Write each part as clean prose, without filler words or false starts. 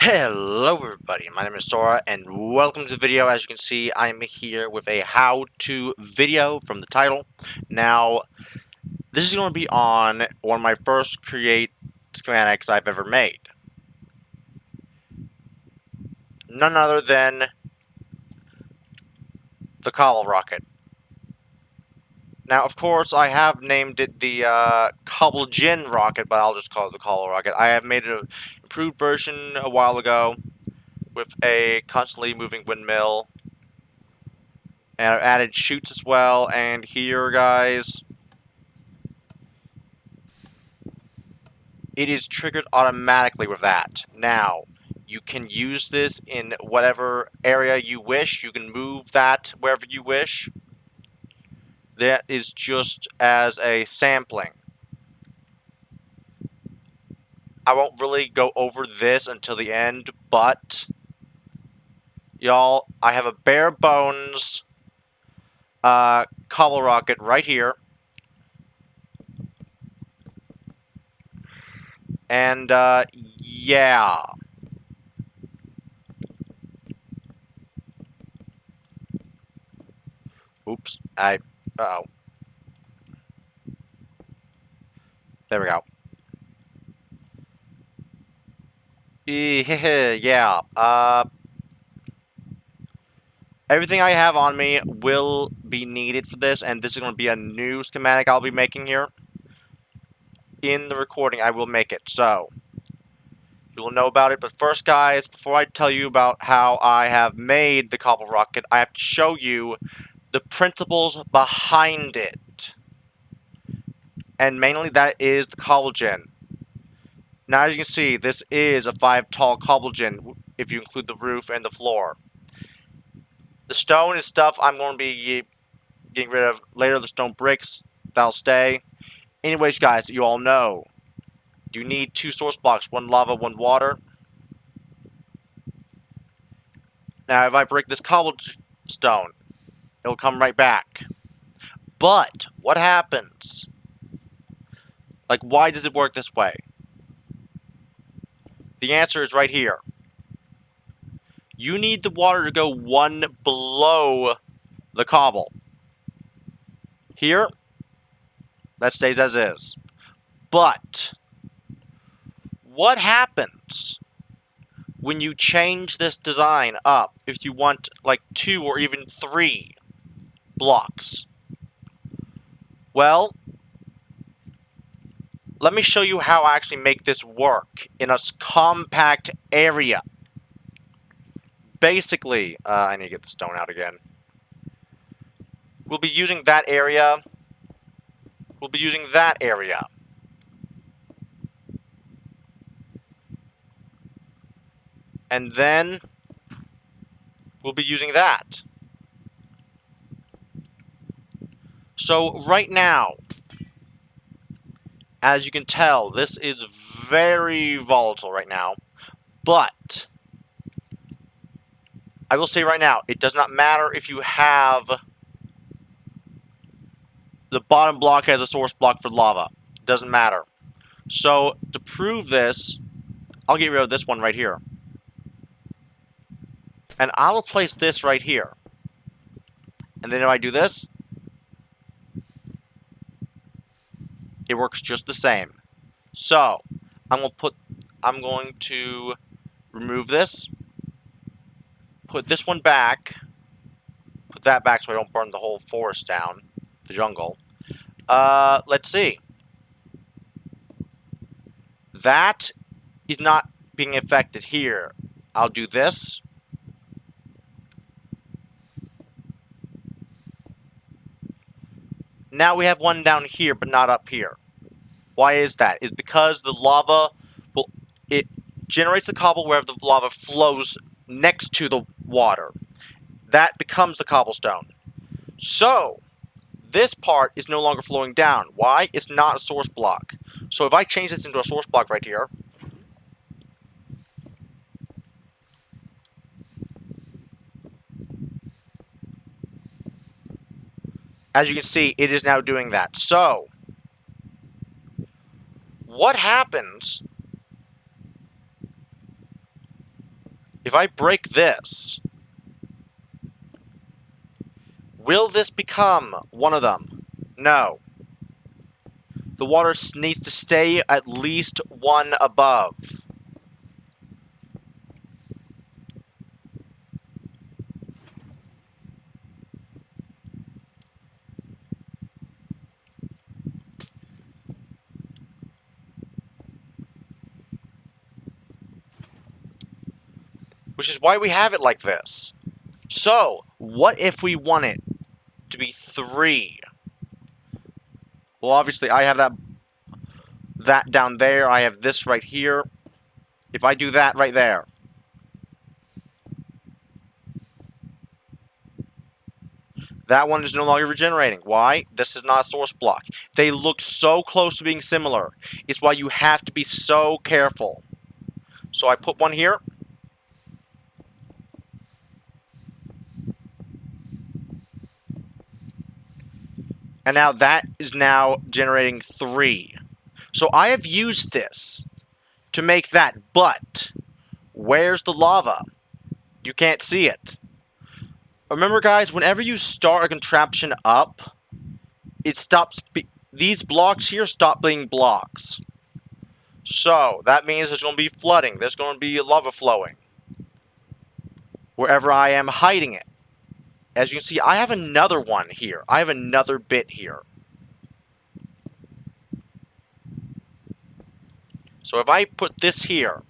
Hello everybody, my name is Sora, and welcome to the video. As you can see, I'm here with a how-to video from the title. Now, this is going to be on one of my first create schematics I've ever made. None other than the Cobble rocket. Now, of course, I have named it the Cobble Gin rocket, but I'll just call it the Cobble rocket. I have made an improved version a while ago with a constantly moving windmill. And I've added chutes as well, and here, guys, it is triggered automatically with that. Now, you can use this in whatever area you wish. You can move that wherever you wish. That is just as a sampling. I won't really go over this until the end, but y'all, I have a bare bones cobble rocket right here. And yeah. Oops. Uh-oh. There we go. Yeah. Everything I have on me will be needed for this, and this is going to be a new schematic I'll be making here. In the recording, I will make it, so you will know about it. But first, guys, before I tell you about how I have made the Cobble Rocket, I have to show you the principles behind it. And mainly that is the Cobble Gen. Now, as you can see, this is a 5 tall Cobble Gen, if you include the roof and the floor. The stone is stuff I'm going to be getting rid of later. The stone bricks, that'll stay. Anyways, guys, you all know you need 2 source blocks, 1 lava, 1 water. Now, if I break this cobblestone, it'll come right back. But what happens? Like, why does it work this way? The answer is right here. You need the water to go 1 below the cobble. Here, that stays as is. But what happens when you change this design up, if you want like 2 or even 3 blocks? Well, let me show you how I actually make this work in a compact area. Basically, I need to get the stone out again. We'll be using that area. We'll be using that area. And then we'll be using that. So right now, as you can tell, this is very volatile right now. But I will say right now, it does not matter if you have the bottom block as a source block for lava. It doesn't matter. So to prove this, I'll get rid of this one right here. And I'll place this right here. And then if I do this, it works just the same. So I'm going to remove this, put this one back, put that back so I don't burn the whole forest down, the jungle. Let's see. That is not being affected here. I'll do this. Now we have one down here, but not up here. Why is that? It's because the lava, well, it generates the cobble wherever the lava flows next to the water. That becomes the cobblestone. So, this part is no longer flowing down. Why? It's not a source block. So if I change this into a source block right here, as you can see, it is now doing that. So, what happens If I break this, will this become one of them? No. The water needs to stay at least one above. Which is why we have it like this. So, what if we want it to be 3? Well, obviously, I have that down there. I have this right here. If I do that right there, that one is no longer regenerating. Why? This is not a source block. They look so close to being similar. It's why you have to be so careful. So I put one here. And now that is now generating 3. So I have used this to make that, but where's the lava? You can't see it. Remember, guys, whenever you start a contraption up, it stops. These blocks here stop being blocks. So that means there's going to be flooding. There's going to be lava flowing wherever I am hiding it. As you can see, I have another one here. I have another bit here. So if I put this here,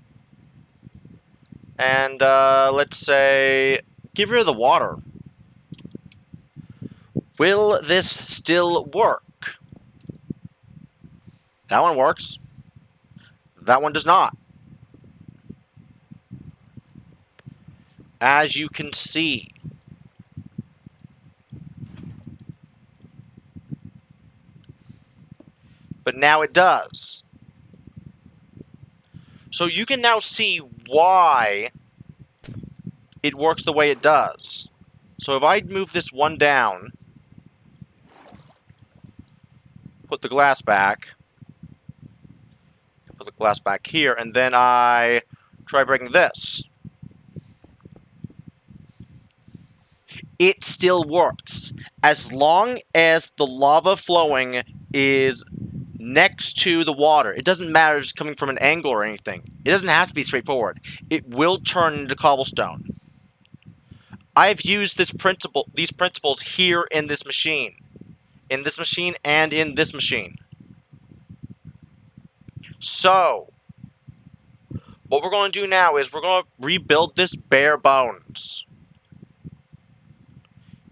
and let's say, get rid of the water, will this still work? That one works. That one does not. As you can see. But now it does. So you can now see why it works the way it does. So if I move this one down, put the glass back, put the glass back here, and then I try breaking this, it still works. As long as the lava flowing is next to the water. It doesn't matter if it's coming from an angle or anything. It doesn't have to be straightforward. It will turn into cobblestone. I've used these principles here in this machine. In this machine and in this machine. So, what we're going to do now is we're going to rebuild this bare bones.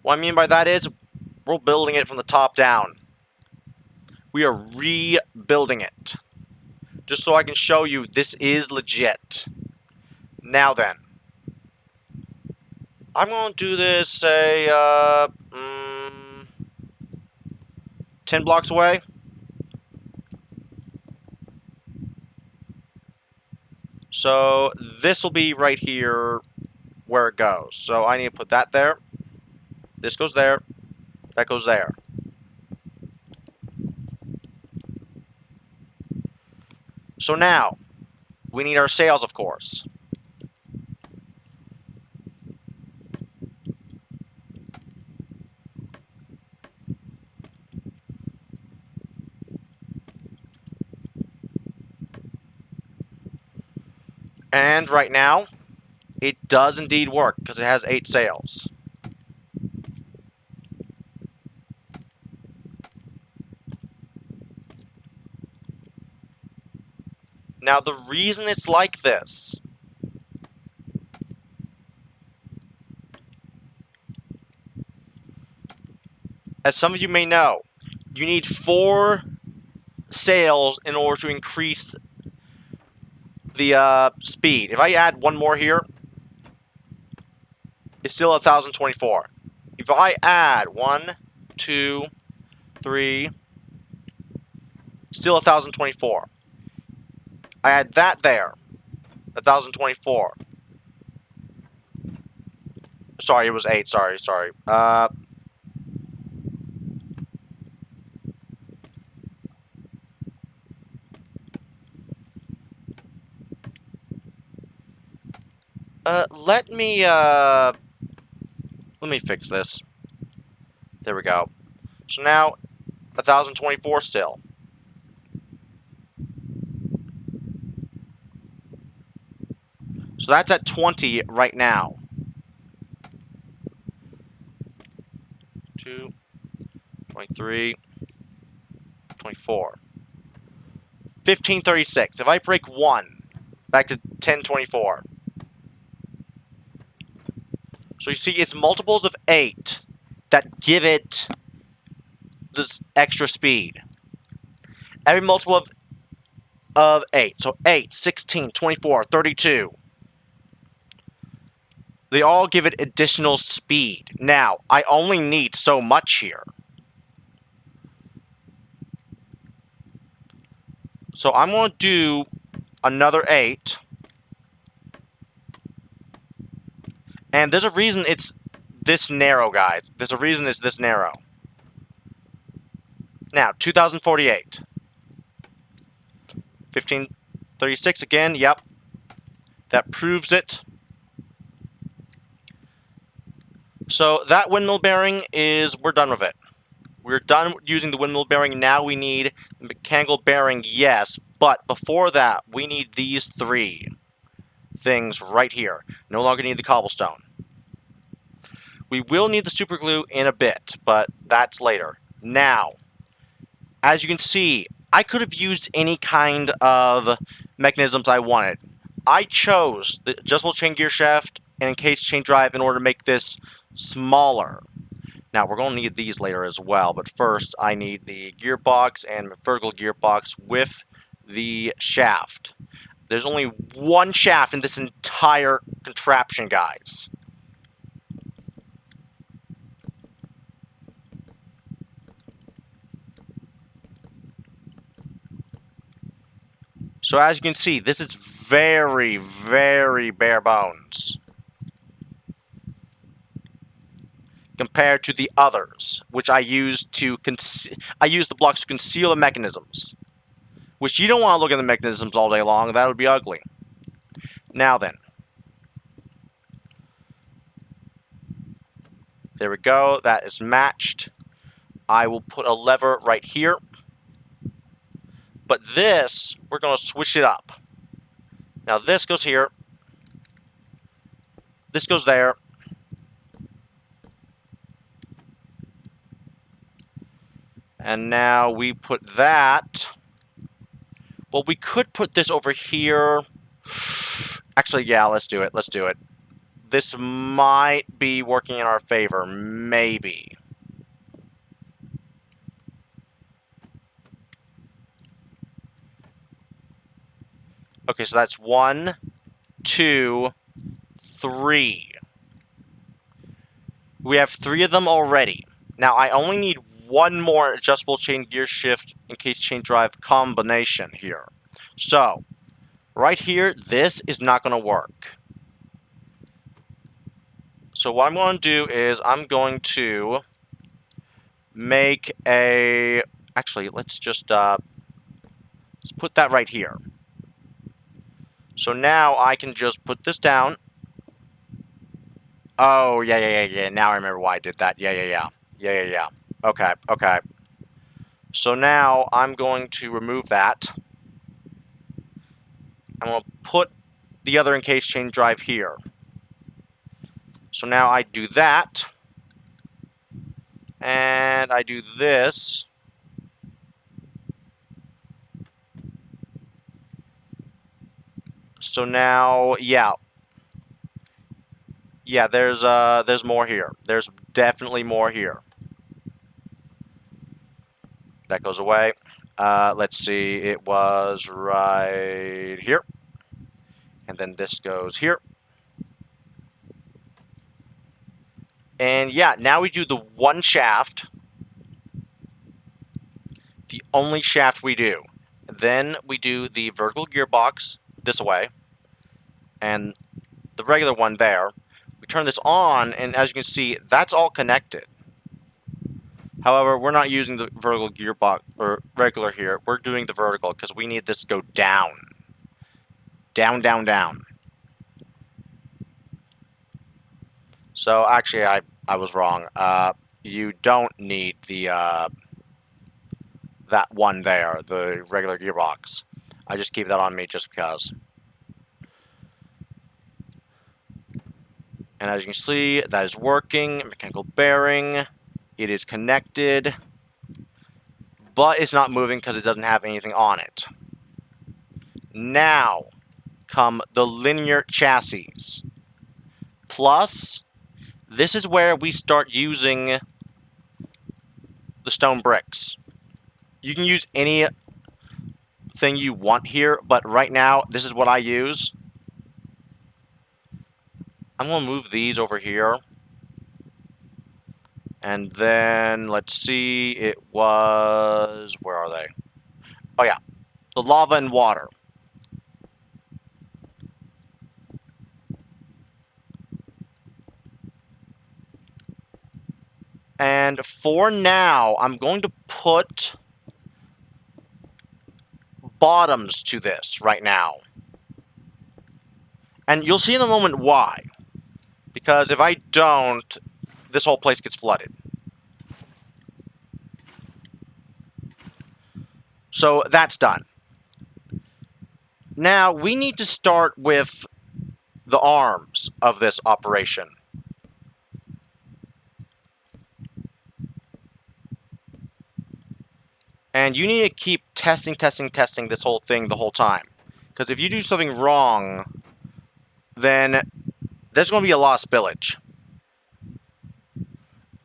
What I mean by that is, we're building it from the top down. We are rebuilding it. Just so I can show you this is legit. Now then. I'm going to do this, say, 10 blocks away. So this will be right here where it goes. So I need to put that there. This goes there. That goes there. So now, we need our sails, of course. And right now, it does indeed work, because it has 8 sails. Now, the reason it's like this as some of you may know, you need 4 sails in order to increase the speed. If I add one more here, it's still 1,024. If I add 1, 2, 3, still 1,024. I add that there, 1,024. Sorry, it was 8. Sorry. Let me fix this. There we go. So now, 1024 still. So that's at 20 right now. 2, 23, 24. 1536. If I break 1, back to 1024. So you see, it's multiples of 8 that give it this extra speed. Every multiple of 8. So 8, 16, 24, 32. They all give it additional speed. Now, I only need so much here. So I'm going to do another 8. And there's a reason it's this narrow, guys. There's a reason it's this narrow. Now, 2048. 1536 again, yep. That proves it. So that windmill bearing we're done with it. We're done using the windmill bearing. Now we need the mechanical bearing, yes. But before that, we need these 3 things right here. No longer need the cobblestone. We will need the super glue in a bit, but that's later. Now, as you can see, I could have used any kind of mechanisms I wanted. I chose the adjustable chain gear shaft and encased chain drive in order to make this smaller. Now, we're going to need these later as well, but first I need the gearbox and vertical gearbox with the shaft. There's only one shaft in this entire contraption, guys. So as you can see, this is very, very bare bones compared to the others, which I use the blocks to conceal the mechanisms. Which you don't want to look at the mechanisms all day long. That would be ugly. Now then. There we go. That is matched. I will put a lever right here. But this, we're going to switch it up. Now this goes here. This goes there. And now we put that. Well, we could put this over here. Actually, yeah, let's do it. Let's do it. This might be working in our favor. Maybe. Okay, so that's 1, 2, 3. We have 3 of them already. Now, I only need 1 more adjustable chain gear shift encased chain drive combination here. So, right here, this is not going to work. So what I'm going to do is I'm going to make a... Actually, let's just let's put that right here. So now I can just put this down. Oh, yeah. Now I remember why I did that. Yeah. Okay. So now I'm going to remove that. I'm going to put the other encased chain drive here. So now I do that. And I do this. So now, yeah. Yeah, there's more here. There's definitely more here. That goes away. Let's see, it was right here. And then this goes here. And yeah, now we do the one shaft. The only shaft we do. Then we do the vertical gearbox this way. And the regular one there. We turn this on, and as you can see, that's all connected. However, we're not using the vertical gearbox or regular here. We're doing the vertical because we need this to go down. Down. So actually, I was wrong. You don't need the that one there, the regular gearbox. I just keep that on me just because. And as you can see, that is working. Mechanical bearing. It is connected. But it's not moving because it doesn't have anything on it. Now come the linear chassis. Plus, this is where we start using the stone bricks. You can use anything you want here, but right now, this is what I use. I'm going to move these over here. And then, let's see, it was... Where are they? Oh, yeah. The lava and water. And for now, I'm going to put bottoms to this right now. And you'll see in a moment why. Because if I don't, this whole place gets flooded. So that's done. Now, we need to start with the arms of this operation. And you need to keep testing this whole thing the whole time. Because if you do something wrong, then there's going to be a lot of spillage.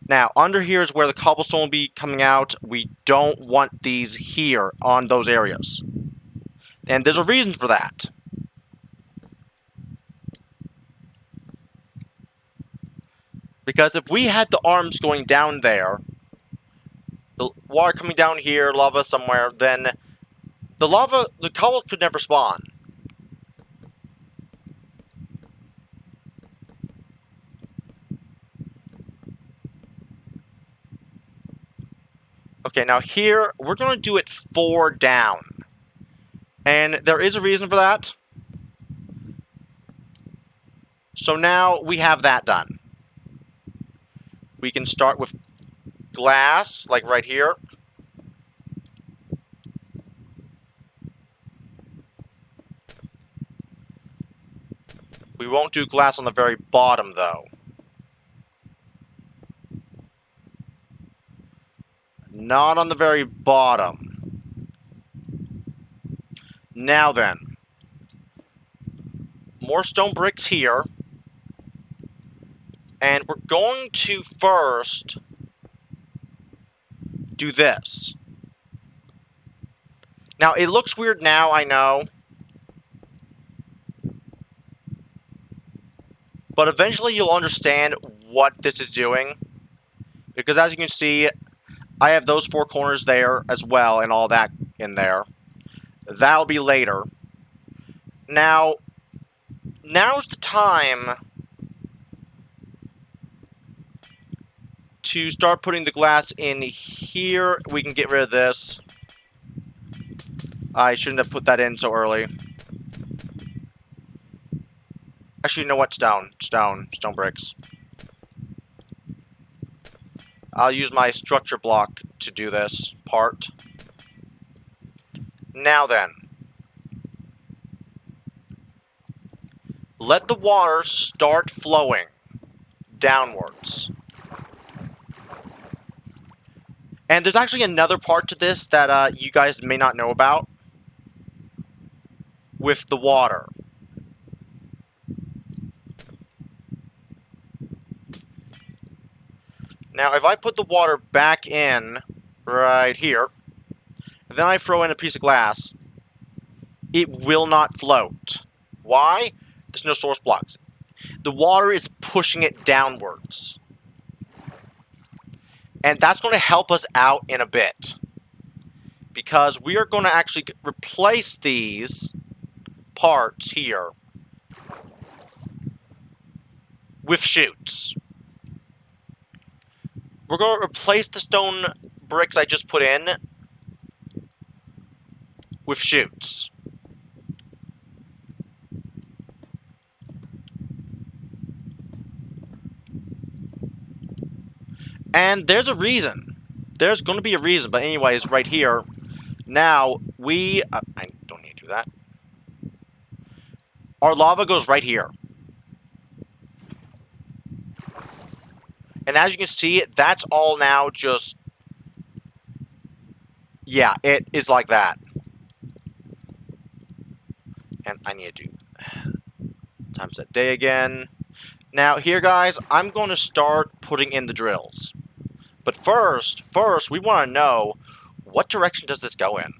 Now, under here is where the cobblestone will be coming out. We don't want these here on those areas. And there's a reason for that. Because if we had the arms going down there, the water coming down here, lava somewhere, then the cobble could never spawn. Okay, now here, we're going to do it 4 down. And there is a reason for that. So now we have that done. We can start with glass, like right here. We won't do glass on the very bottom, though. Not on the very bottom. Now then. More stone bricks here. And we're going to first do this. Now, it looks weird now, I know. But eventually you'll understand what this is doing. Because as you can see, I have those 4 corners there as well, and all that in there. That'll be later. Now's the time to start putting the glass in here. We can get rid of this. I shouldn't have put that in so early. Actually, you know what? Stone bricks. I'll use my structure block to do this part. Now then. Let the water start flowing downwards. And there's actually another part to this that you guys may not know about. With the water. Now, if I put the water back in right here, and then I throw in a piece of glass, it will not float. Why? There's no source blocks. The water is pushing it downwards. And that's going to help us out in a bit. Because we are going to actually replace these parts here with chutes. We're going to replace the stone bricks I just put in with chutes. And there's a reason. There's going to be a reason. But anyways, right here, now we... I don't need to do that. Our lava goes right here. And as you can see, that's all now just... Yeah, it is like that. And I need to do... Times that day again. Now, here, guys, I'm going to start putting in the drills. But first, we want to know, what direction does this go in?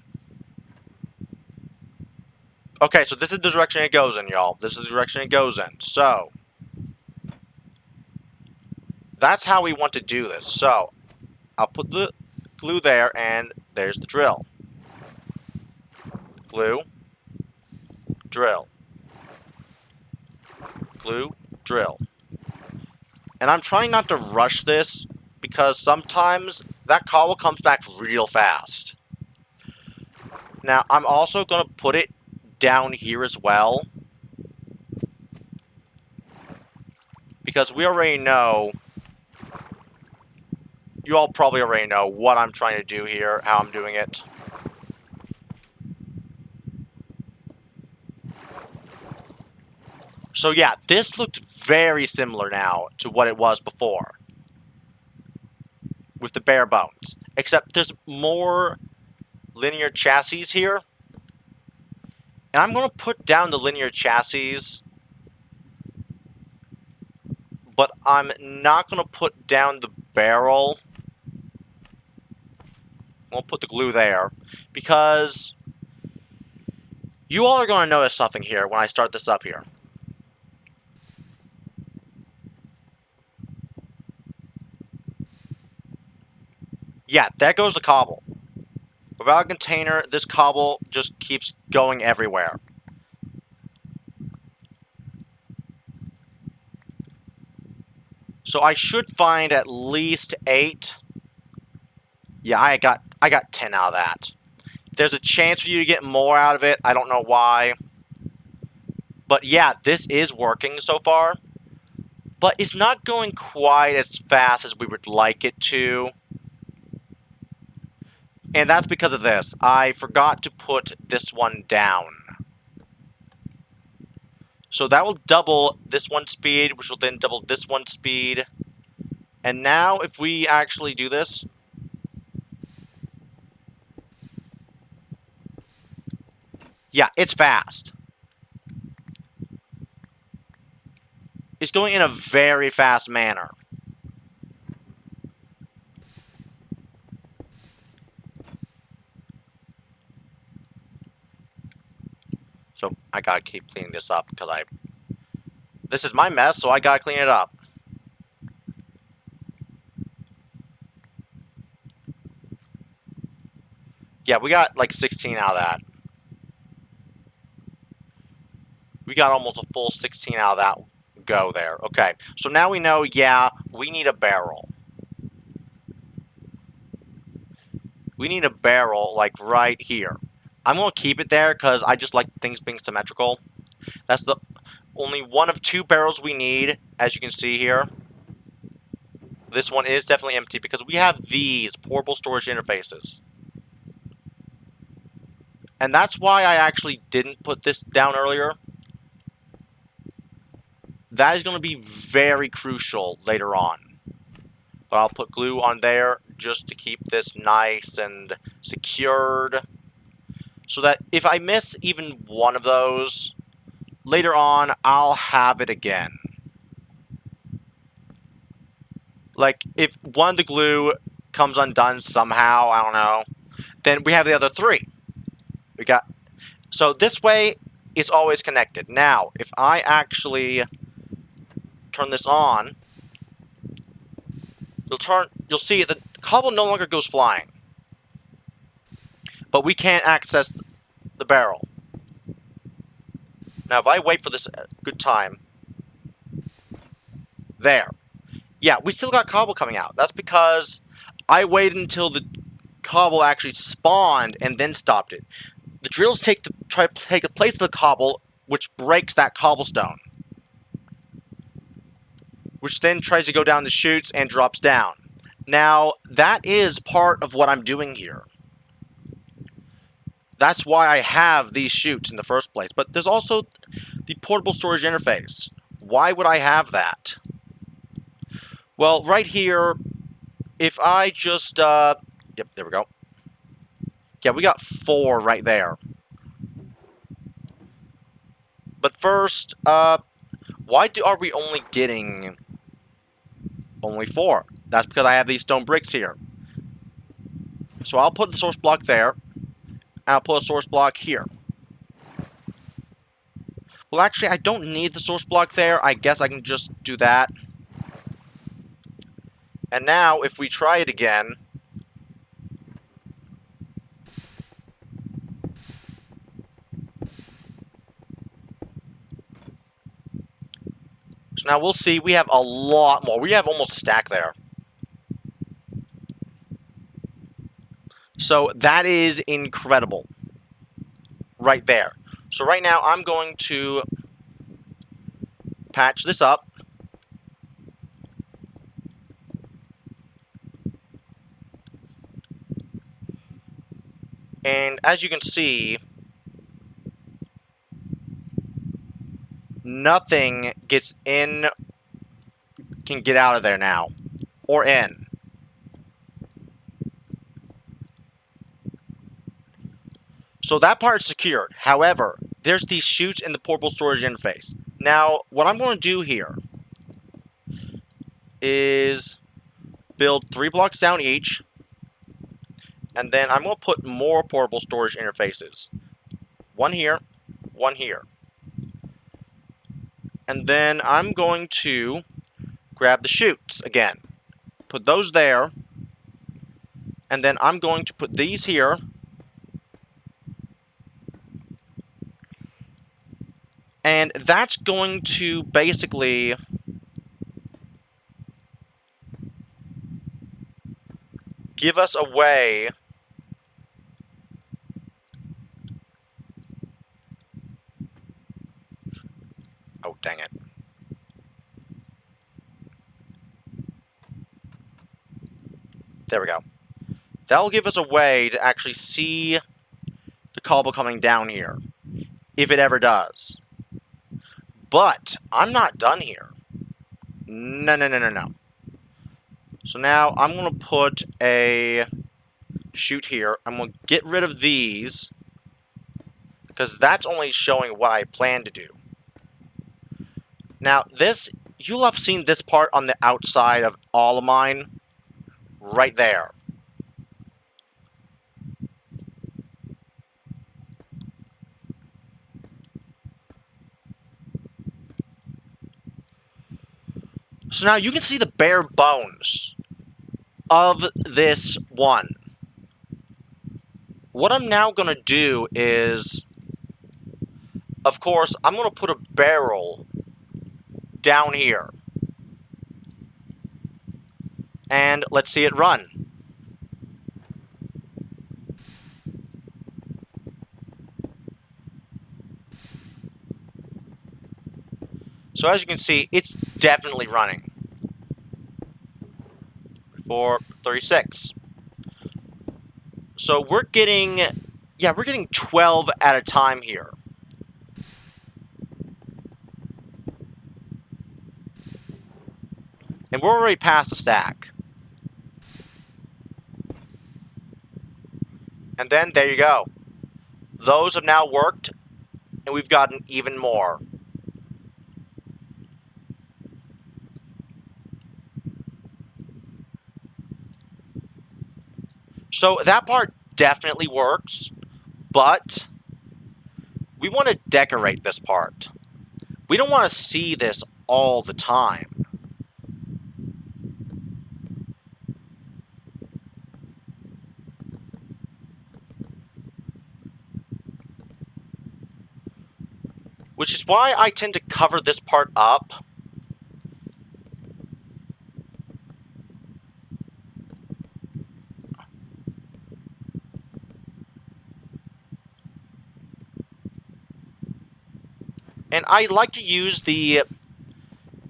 Okay, so this is the direction it goes in, y'all. This is the direction it goes in. So, that's how we want to do this. So, I'll put the glue there, and there's the drill. Glue. Drill. Glue. Drill. And I'm trying not to rush this, because sometimes that cobble comes back real fast. Now, I'm also going to put it down here as well. Because we already know... You all probably already know what I'm trying to do here, how I'm doing it. So yeah, this looked very similar now to what it was before. With the bare bones. Except there's more linear chassis here. And I'm going to put down the linear chassis. But I'm not going to put down the barrel. I'll put the glue there. Because you all are going to notice something here when I start this up here. Yeah, there goes the cobble. Without a container, this cobble just keeps going everywhere. So I should find at least 8. Yeah, I got 10 out of that. There's a chance for you to get more out of it. I don't know why. But yeah, this is working so far. But it's not going quite as fast as we would like it to. And that's because of this. I forgot to put this one down. So that will double this one's speed, which will then double this one's speed. And now if we actually do this... Yeah, it's fast. It's going in a very fast manner. So I gotta keep cleaning this up because this is my mess, so I gotta clean it up. Yeah, we got like 16 out of that. We got almost a full 16 out of that go there. Okay, so now we know, yeah, we need a barrel. We need a barrel, like, right here. I'm going to keep it there because I just like things being symmetrical. That's the only one of 2 barrels we need, as you can see here. This one is definitely empty because we have these portable storage interfaces. And that's why I actually didn't put this down earlier. That is going to be very crucial later on. But I'll put glue on there just to keep this nice and secured. So that if I miss even one of those, later on, I'll have it again. Like, if one of the glue comes undone somehow, I don't know, then we have the other 3. We got... So this way, it's always connected. Now, if I actually turn this on, you'll see the cobble no longer goes flying. But we can't access the barrel. Now, if I wait for this good time... There. Yeah, we still got cobble coming out. That's because I waited until the cobble actually spawned and then stopped it. The drills try to take the place of the cobble, which breaks that cobblestone. Which then tries to go down the chutes and drops down. Now, that is part of what I'm doing here. That's why I have these chutes in the first place. But there's also the portable storage interface. Why would I have that? Well, right here, if I just, yep, there we go. Yeah, we got 4 right there. But first, why are we only getting only 4? That's because I have these stone bricks here. So I'll put the source block there. I'll put a source block here. Well, actually, I don't need the source block there. I guess I can just do that. And now, if we try it again... So now we'll see, we have a lot more. We have almost a stack there. So that is incredible. Right there. So right now, I'm going to patch this up. And as you can see, nothing can get out of there now. Or in. So that part's secured. However, there's these chutes in the portable storage interface. Now, what I'm going to do here is build 3 blocks down each. And then I'm going to put more portable storage interfaces. One here, one here. And then I'm going to grab the chutes again. Put those there. And then I'm going to put these here. And that's going to basically give us a way oh, dang it. There we go. That'll give us a way to actually see the cobble coming down here, if it ever does. But I'm not done here. No, no, no, no, no. So now I'm going to put a chute here. I'm going to get rid of these, because that's only showing what I plan to do. Now, this, you'll have seen this part on the outside of all of mine, right there. So now you can see the bare bones of this one. What I'm now going to do is, of course, I'm going to put a barrel down here. And let's see it run. So as you can see, it's definitely running. 436. So we're getting 12 at a time here. And we're already past the stack. And then, there you go. Those have now worked, and we've gotten even more. So that part definitely works, but we want to decorate this part. We don't want to see this all the time. Which is why I tend to cover this part up. And I like to use the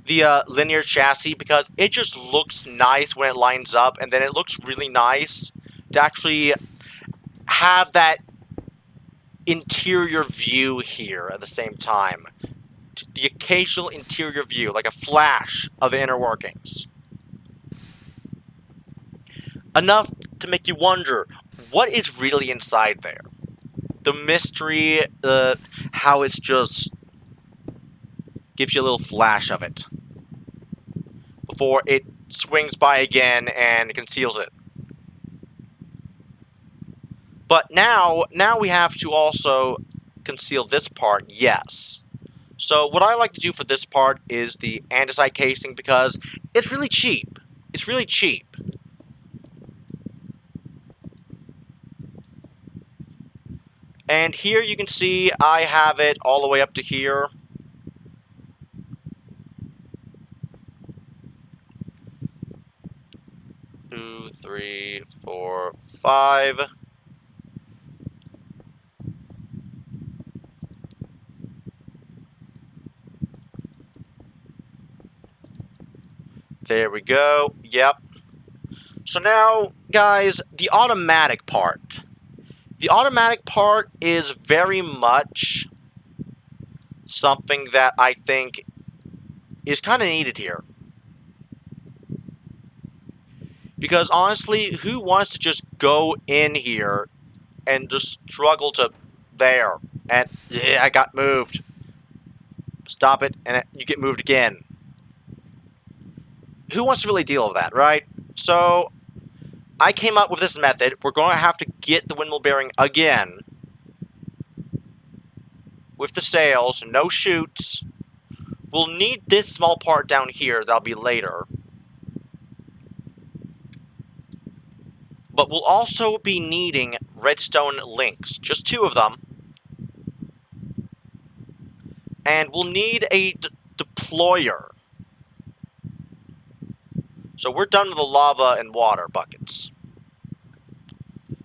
the linear chassis because it just looks nice when it lines up, and then it looks really nice to actually have that interior view here at the same time. The occasional interior view, like a flash of the inner workings. Enough to make you wonder, what is really inside there? The mystery, how it's just gives you a little flash of it before it swings by again and conceals it. But now we have to also conceal this part, yes. So what I like to do for this part is the andesite casing because it's really cheap. It's really cheap. And here you can see I have it all the way up to here. Two, three, four, five. There we go. Yep. So now, guys, the automatic part. The automatic part is very much something that I think is kind of needed here. Because honestly, who wants to just go in here and just struggle to there? And yeah, I got moved. Stop it, and you get moved again. Who wants to really deal with that, right? So I came up with this method. We're going to have to get the windmill bearing again with the sails, no chutes. We'll need this small part down here. That'll be later. But we'll also be needing redstone links, just 2 of them. And we'll need a deployer. So we're done with the lava and water buckets.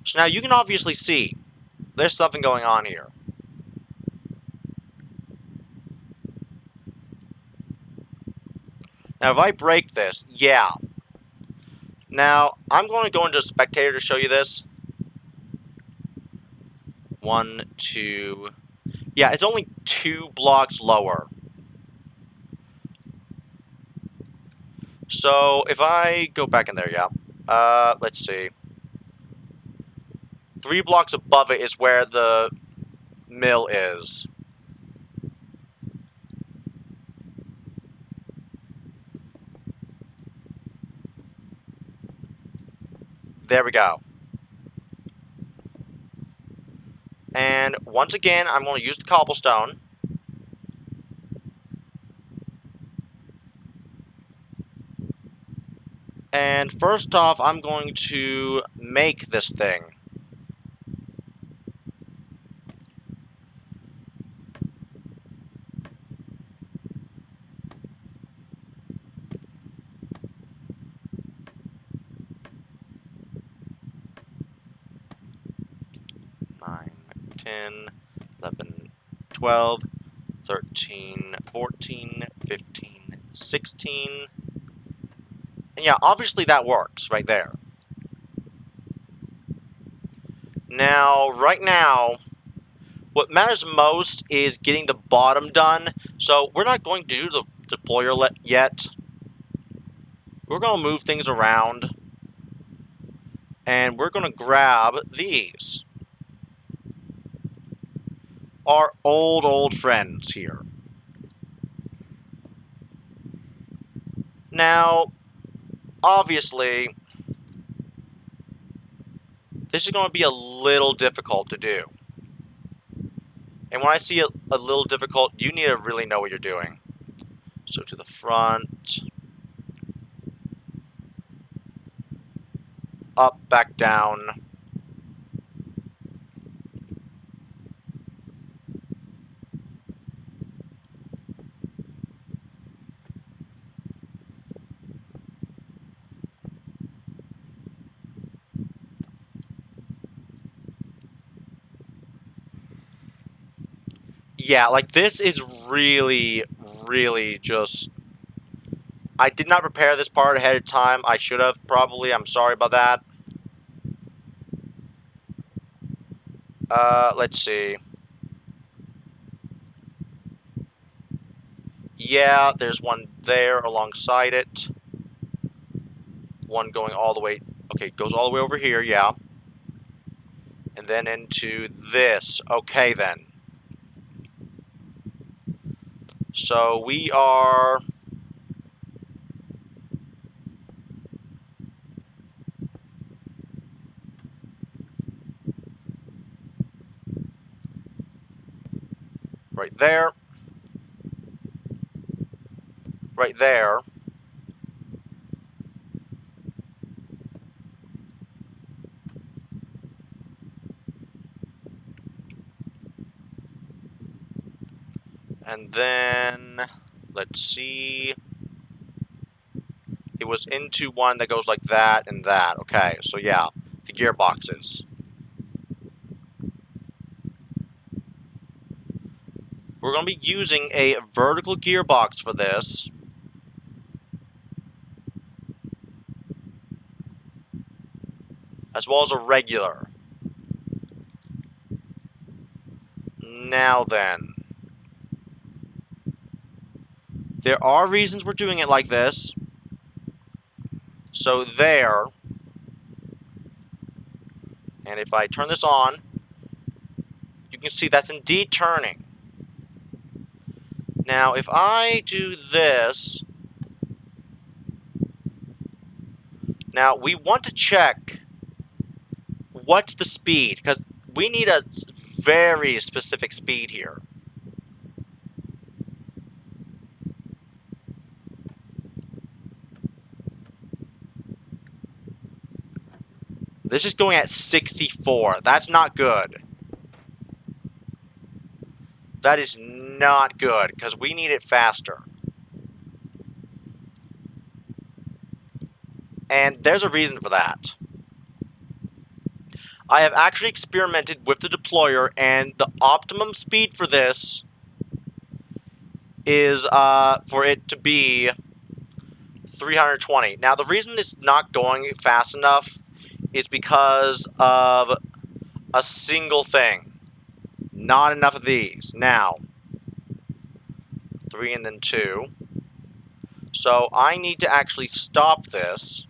So now you can obviously see there's something going on here. Now if I break this, yeah. Now I'm going to go into spectator to show you this. 1, 2... Yeah, it's only 2 blocks lower. So if I go back in there, yeah. Let's see. 3 blocks above it is where the mill is. There we go. And once again, I'm going to use the cobblestone. And first off, I'm going to make this thing. Nine, 10, 11, 12, 13, 14, 15, 16. And yeah, obviously that works right there. Now, right now, what matters most is getting the bottom done. So we're not going to do the deployer yet. We're going to move things around. And we're going to grab these. Our old friends here. Now, obviously, this is going to be a little difficult to do. And when I see a little difficult, you need to really know what you're doing. So to the front. Up, back down. Yeah, like this is really just I did not prepare this part ahead of time. I should have, probably. I'm sorry about that. Let's see. Yeah, there's one there alongside it. One going all the way... Okay, goes all the way over here, yeah. And then into this. Okay, then. So we are... right there. Right there. And then... Let's see... It was into one that goes like that and that. Okay, so yeah. The gearboxes. We're going to be using a vertical gearbox for this. As well as a regular. Now then. There are reasons we're doing it like this. So there. And if I turn this on, you can see that's indeed turning. Now, if I do this... Now, we want to check what's the speed, because we need a very specific speed here. This is going at 64. That's not good. That is not good, because we need it faster. And there's a reason for that. I have actually experimented with the deployer, and the optimum speed for this is for it to be 320. Now, the reason it's not going fast enough is because of a single thing. Not enough of these. Now, 3 and then 2. So I need to actually stop this.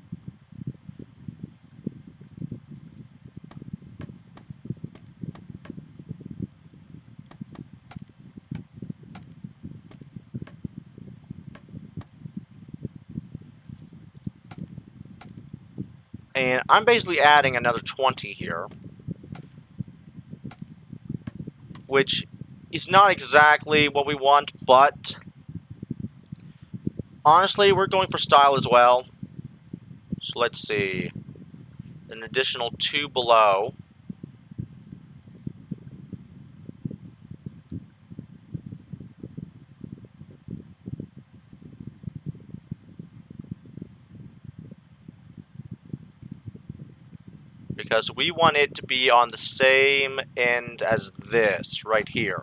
And I'm basically adding another 20 here. Which is not exactly what we want, but honestly, we're going for style as well. So let's see. An additional 2 below. Because we want it to be on the same end as this, right here.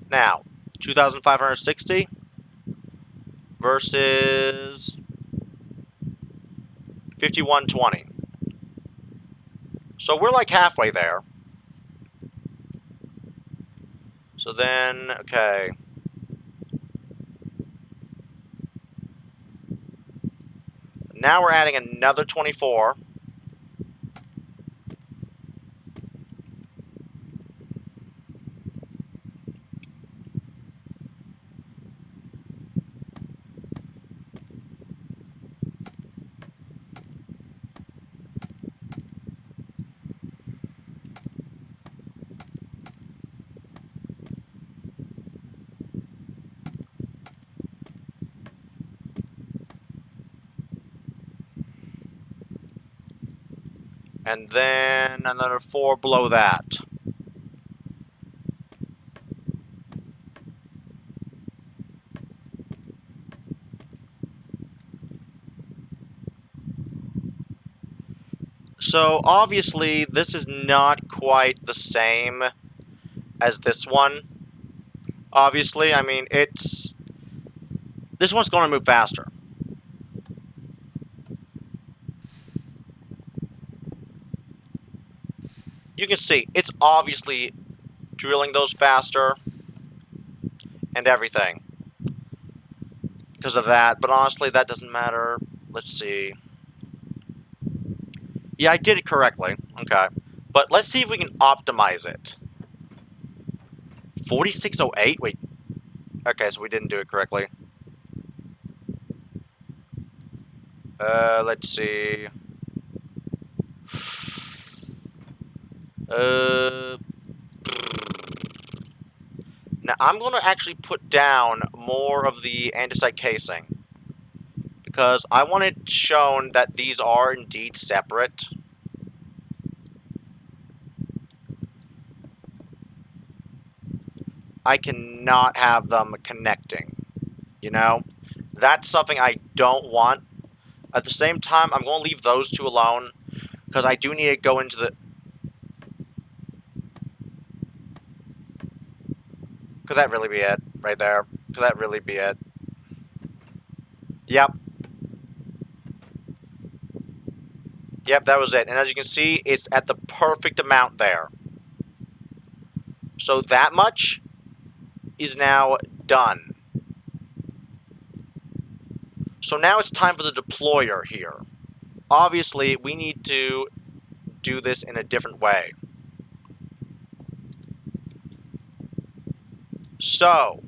Now, 2,560 versus 5,120. So we're like halfway there. So then, okay. Now we're adding another 24. And then another 4 below that. So, obviously, this is not quite the same as this one. Obviously, I mean, it's... This one's going to move faster. You can see, it's obviously drilling those faster and everything because of that, but honestly, that doesn't matter. Let's see. Yeah, I did it correctly. Okay. But let's see if we can optimize it. 4608? Wait. Okay, so we didn't do it correctly. Let's see. Uh... Now, I'm going to actually put down more of the andesite casing. Because I want it shown that these are indeed separate. I cannot have them connecting. You know? That's something I don't want. At the same time, I'm going to leave those two alone. Because I do need to go into the... Could that really be it? Right there. Could that really be it? Yep. Yep, that was it. And as you can see, it's at the perfect amount there. So that much is now done. So now it's time for the deployer here. Obviously, we need to do this in a different way. So,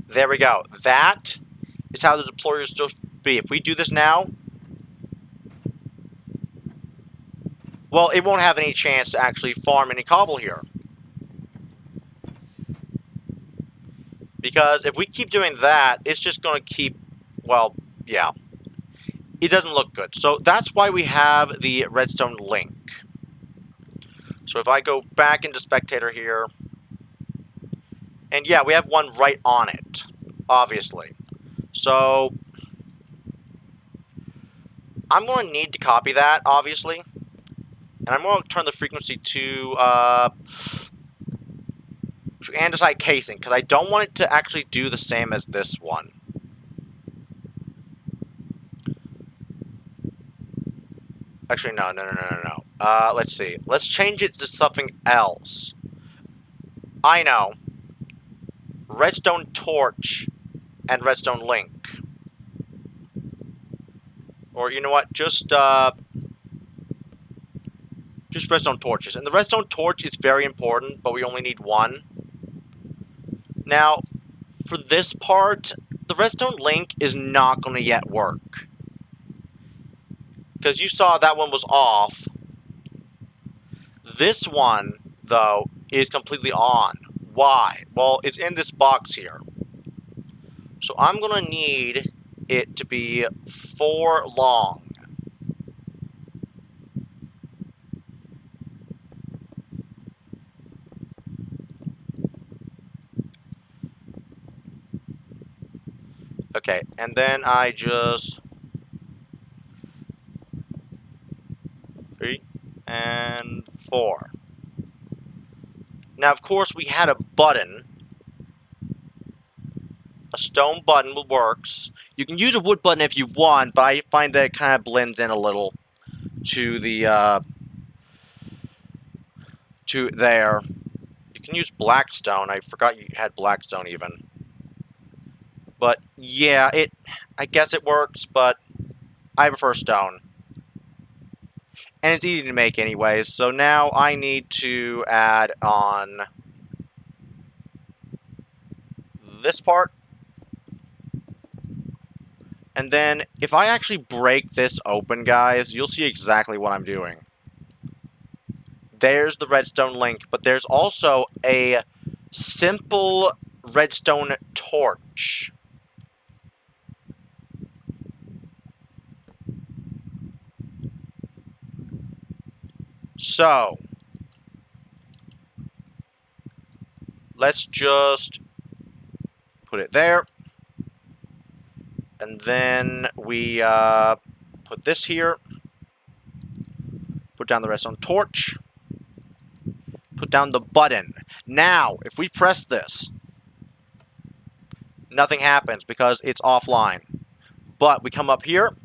there we go. That is how the deployer is supposed to be. If we do this now, well, it won't have any chance to actually farm any cobble here. Because if we keep doing that, it's just going to keep, well, yeah. It doesn't look good. So that's why we have the redstone link. So if I go back into spectator here, and yeah, we have one right on it, obviously. So I'm going to need to copy that, obviously. And I'm going to turn the frequency to andesite casing, because I don't want it to actually do the same as this one. Actually, no. Let's see. Let's change it to something else. I know. Redstone torch and redstone link. Or, you know what, just redstone torches. And the redstone torch is very important, but we only need one. Now, for this part, the redstone link is not going to yet work. Because you saw that one was off. This one, though, is completely on. Why? Well, it's in this box here. So I'm going to need it to be 4 long. Okay, and then I just... 3 and 4. Now, of course, we had a button. A stone button works. You can use a wood button if you want, but I find that it kind of blends in a little to the, to there. You can use blackstone. I forgot you had blackstone even. But, yeah, I guess it works, but I prefer stone. And it's easy to make anyways, so now I need to add on this part. And then, if I actually break this open, guys, you'll see exactly what I'm doing. There's the redstone link, but there's also a simple redstone torch. So, let's just put it there. And then we put this here. Put down the redstone torch. Put down the button. Now, if we press this, nothing happens because it's offline. But we come up here,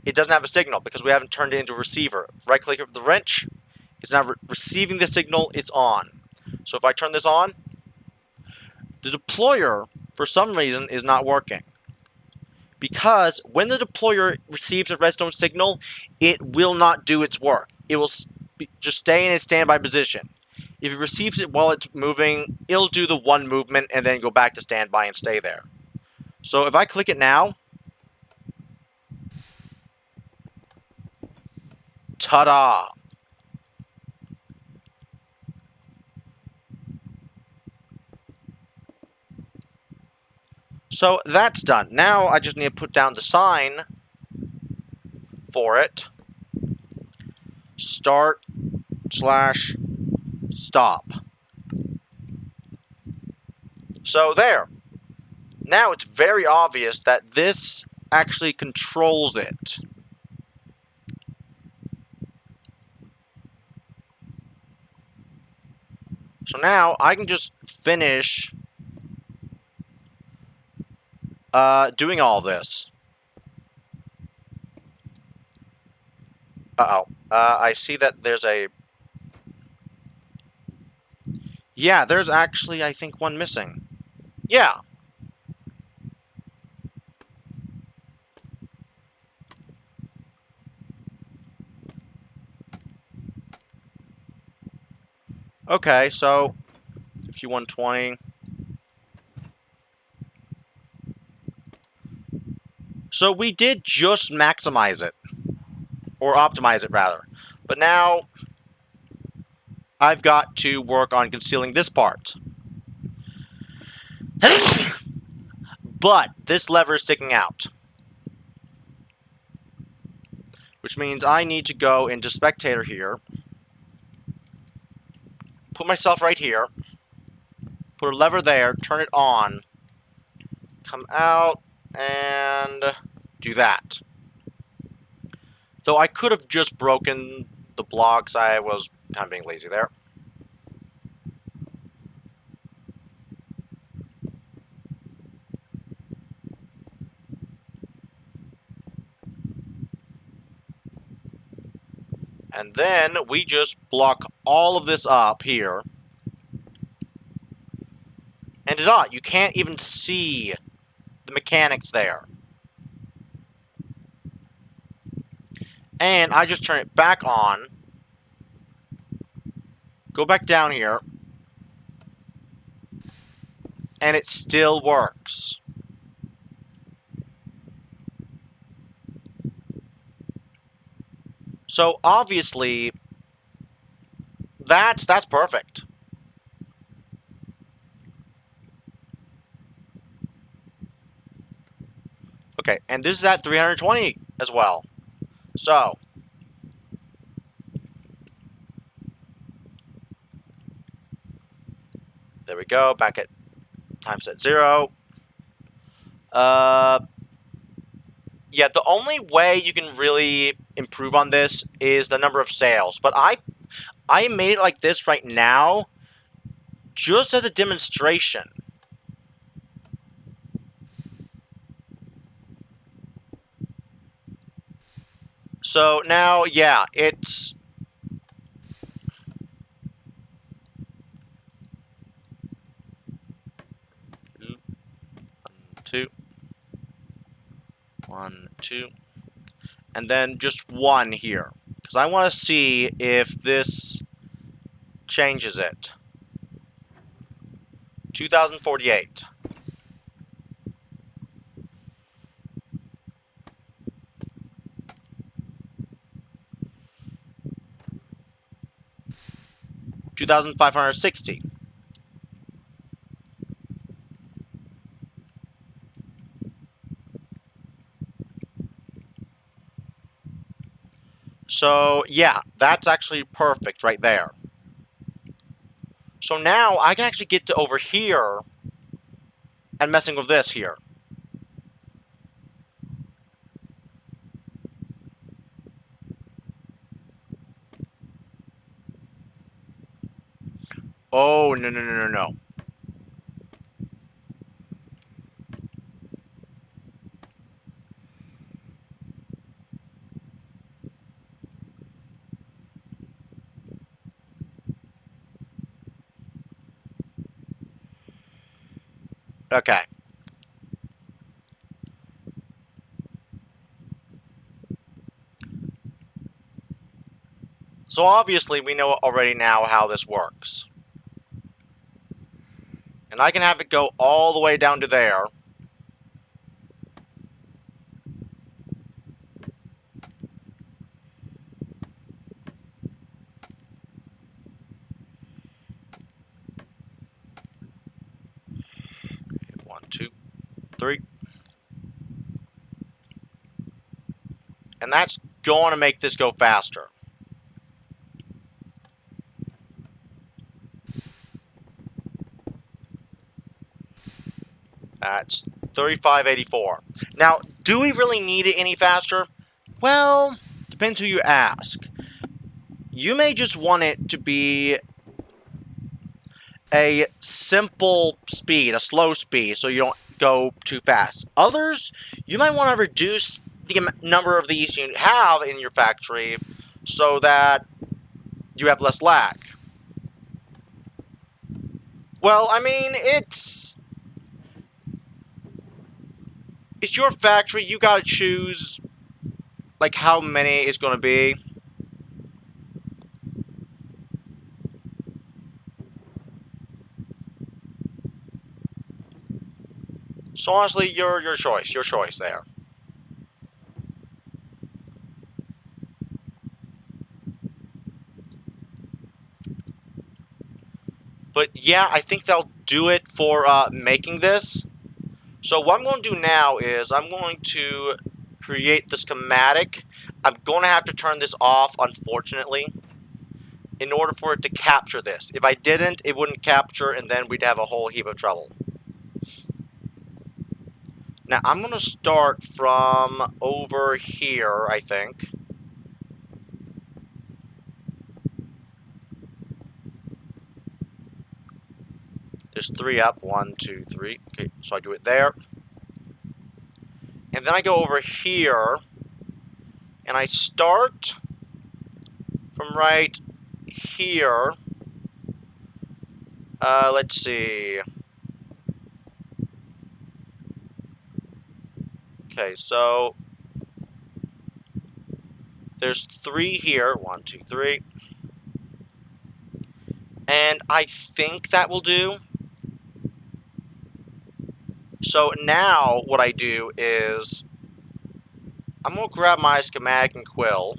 it doesn't have a signal because we haven't turned it into a receiver. Right click of the wrench, it's now receiving the signal, it's on. So if I turn this on, the deployer, for some reason, is not working. Because when the deployer receives a redstone signal, it will not do its work. It will just stay in its standby position. If it receives it while it's moving, it'll do the one movement and then go back to standby and stay there. So if I click it now, ta-da! So that's done. Now I just need to put down the sign for it. Start/stop. So there. Now it's very obvious that this actually controls it. So now I can just finish doing all this. Uh-oh. I see that there's a... Yeah, there's actually, I think, one missing. Yeah. Okay, so... if you 120... So we did just maximize it. Or optimize it, rather. But now... I've got to work on concealing this part. But this lever is sticking out. Which means I need to go into spectator here. Put myself right here. Put a lever there, turn it on. Come out, and do that. So I could have just broken the blocks. I was kind of being lazy there. And then we just block all of this up here. And you can't even see the mechanics there. And I just turn it back on. Go back down here. And it still works. So obviously, that's perfect. Okay, and this is at 320 as well. So, there we go, back at time set 0. Yeah, the only way you can really improve on this is the number of sales. But I made it like this right now just as a demonstration. So now, yeah, it's... 2, 1, 2, and then just 1 here. Because I want to see if this changes it. 2048. $2,560. So, yeah, that's actually perfect right there. So now I can actually get to over here and messing with this here. Oh, no, no, no, no, no. Okay. So obviously we know already now how this works. And I can have it go all the way down to there. One, two, three. And that's going to make this go faster. That's 3584. Now, do we really need it any faster? Well, depends who you ask. You may just want it to be a simple speed, a slow speed, so you don't go too fast. Others, you might want to reduce the number of these you have in your factory so that you have less lag. Well, I mean, it's your factory. You gotta choose like how many it's gonna be. So honestly, your choice there. But yeah, I think they'll do it for making this. So what I'm going to do now is I'm going to create the schematic. I'm going to have to turn this off, unfortunately, in order for it to capture this. If I didn't, it wouldn't capture, and then we'd have a whole heap of trouble. Now, I'm going to start from over here, I think. There's 3 up. 1, 2, 3. Okay, so I do it there. And then I go over here, and I start from right here. Let's see. Okay, so there's 3 here. 1, 2, 3. And I think that will do. So now what I do is I'm going to grab my schematic and quill,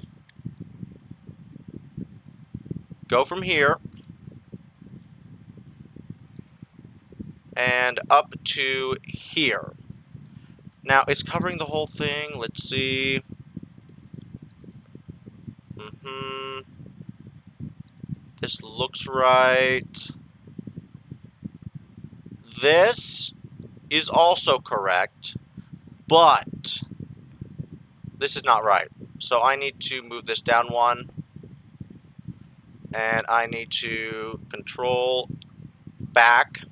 go from here, and up to here. Now, it's covering the whole thing. Let's see. This looks right. This is also correct, but this is not right. So I need to move this down 1, and I need to control back.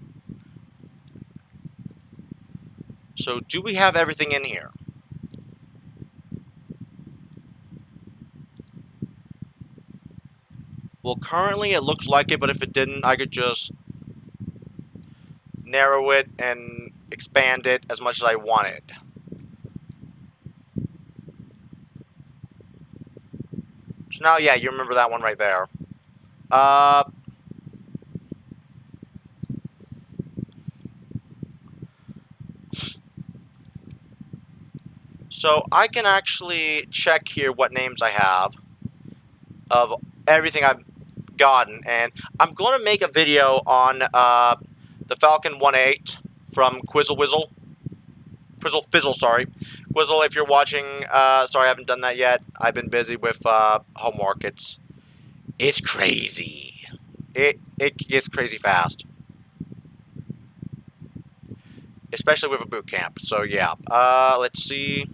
So do we have everything in here? Well, currently it looks like it, but if it didn't, I could just narrow it and expand it as much as I wanted. So now, yeah, you remember that one right there. So I can actually check here what names I have of everything I've gotten, and I'm going to make a video on the Falcon 1.8 from Quizzle Fizzle, sorry. Quizzle, if you're watching, sorry I haven't done that yet. I've been busy with homework. It's crazy. It's crazy fast. Especially with a boot camp. So yeah. Let's see.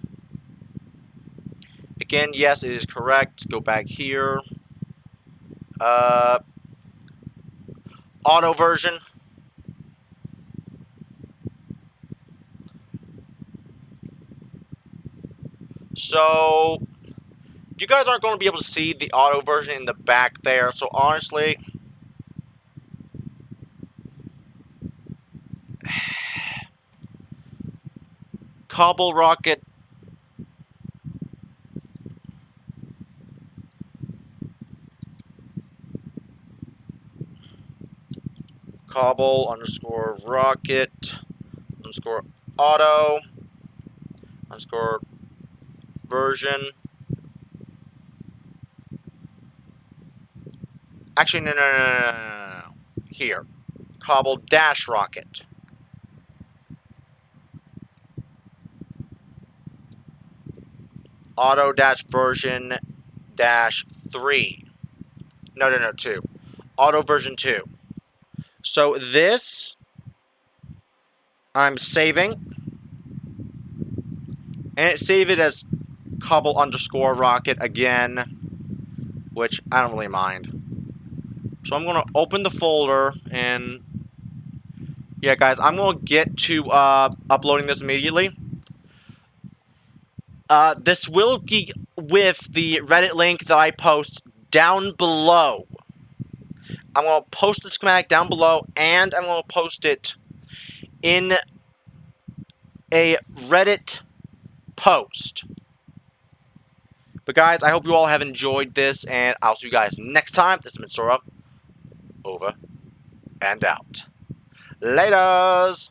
Again, yes, it is correct. Let's go back here. Auto version. So, you guys aren't going to be able to see the auto version in the back there. So honestly, Cobble Rocket. Cobble underscore rocket underscore auto underscore version. Actually, no. Here. Cobble dash rocket. Auto dash version dash 3. No, 2. Auto version 2. So this, I'm saving. And save it as Cobble underscore rocket again, which I don't really mind. So I'm going to open the folder, and yeah, guys, I'm going to get to uploading this immediately. This will be with the Reddit link that I post down below. I'm going to post the schematic down below, and I'm going to post it in a Reddit post. But guys, I hope you all have enjoyed this, and I'll see you guys next time. This has been Sora, over and out. Laters!